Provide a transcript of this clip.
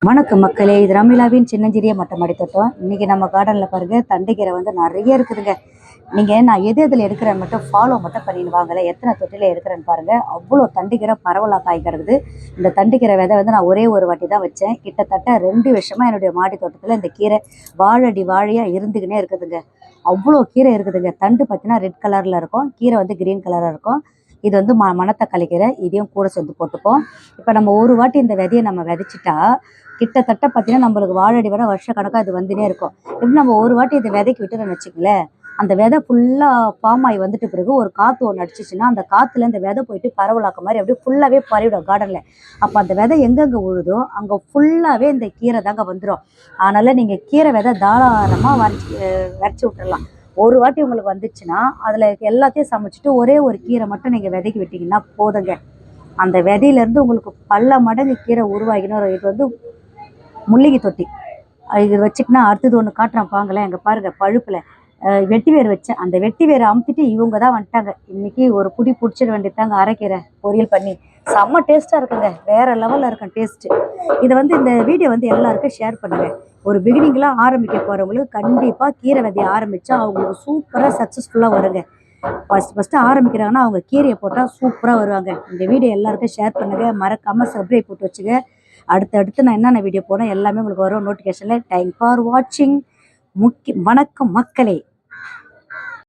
வணக்கம் மக்களே, இது ரமிளாவின் சின்னஞ்சிறிய மொட்டை மாடி தோட்டம். இன்னைக்கு நம்ம கார்டனில் பாருங்க, தண்டுக்கீரை வந்து நிறைய இருக்குதுங்க. நான் எது எதில் எடுக்கிறேன் மட்டும் ஃபாலோ மட்டும் பண்ணின்னு வாங்கல. எத்தனை தொட்டில எடுக்கிறேன்னு பாருங்க. அவ்வளோ தண்டுக்கீரை பரவலாக காய் கிடக்குது. இந்த தண்டுக்கீரை விதை வந்து நான் ஒரே ஒரு வாட்டி தான் வச்சேன். கிட்டத்தட்ட 2 வருஷமா என்னுடைய மாடி தோட்டத்தில் இந்த கீரை வாழடி வாழையாக இருந்துக்கினே இருக்குதுங்க. அவ்வளோ கீரை இருக்குதுங்க. தண்டு பார்த்தீங்கன்னா ரெட் கலரில் இருக்கும், கீரை வந்து கிரீன் கலராக இருக்கும். இது வந்து மணத்தக்காளி கீரை, இதையும் கூட சேர்த்து போட்டுப்போம். இப்போ நம்ம ஒரு வாட்டி இந்த விதையை நம்ம விதைச்சிட்டா கிட்டத்தட்ட பார்த்தீங்கன்னா நம்மளுக்கு வாழடி வர வருஷ கணக்காக இது வந்துனே இருக்கும். எப்படி நம்ம ஒரு வாட்டி இதை விதைக்கு விட்டுன்னு வச்சுக்கங்களேன், அந்த விதை ஃபுல்லாக ஃபார்ம் ஆகி வந்துட்டு பிறகு ஒரு காற்று ஒன்று அடிச்சிச்சுன்னா அந்த காற்றுல இந்த விதை போயிட்டு பரவலாக்க மாதிரி அப்படியே ஃபுல்லாகவே பரவிடும் கார்டனில். அப்போ அந்த விதை எங்கெங்கே உழுதோ அங்கே ஃபுல்லாகவே இந்த கீரை தாங்க வந்துடும். அதனால் நீங்கள் கீரை விதை தாராளமாக விரைச்சி விட்டுடலாம். ஒரு வாட்டி உங்களுக்கு வந்துச்சுன்னா அதில் எல்லாத்தையும் சமைச்சிட்டு ஒரே ஒரு கீரை மட்டும் நீங்கள் விதைக்கு விட்டிங்கன்னா போதுங்க. அந்த விதையிலேருந்து உங்களுக்கு பல மடங்கு கீரை உருவாகினோம். இது வந்து முள்ளிகை தொட்டி. இது வச்சுக்கினா அடுத்தது ஒன்று காட்டுறேன் பாங்களேன். எங்கே பாருங்கள், பழுப்பில் வெட்டி வேர் வச்சேன். அந்த வெட்டி வேரை அமுத்திட்டு இவங்க தான் வந்துட்டாங்க. இன்றைக்கி ஒரு புடி பிடிச்சிட வேண்டியதாங்க. அரைக்கீரை பொரியல் பண்ணி செம்ம டேஸ்ட்டாக இருக்குங்க. வேறு லெவலில் இருக்கும் டேஸ்ட்டு. இதை வந்து இந்த வீடியோ வந்து எல்லாருக்கும் ஷேர் பண்ணுங்கள். ஒரு பிகினிங்லாம் ஆரம்பிக்க போகிறவங்களுக்கு கண்டிப்பாக கீரை விதையை ஆரம்பித்தா அவங்களுக்கு சூப்பராக சக்ஸஸ்ஃபுல்லாக வருங்க. ஃபஸ்ட்டு ஆரம்பிக்கிறாங்கன்னா அவங்க கீரையை போட்டால் சூப்பராக வருவாங்க. இந்த வீடியோ எல்லாருக்கும் ஷேர் பண்ணுங்கள். மறக்காமல் சப்ஸ்கிரைப் போட்டு வச்சுங்க. அடுத்தடுத்து நான் என்னென்ன வீடியோ போனால் எல்லாமே உங்களுக்கு வரும் நோட்டிஃபிகேஷனில். தேங்க்ஸ் ஃபார் வாட்சிங். வணக்கம் மக்களே.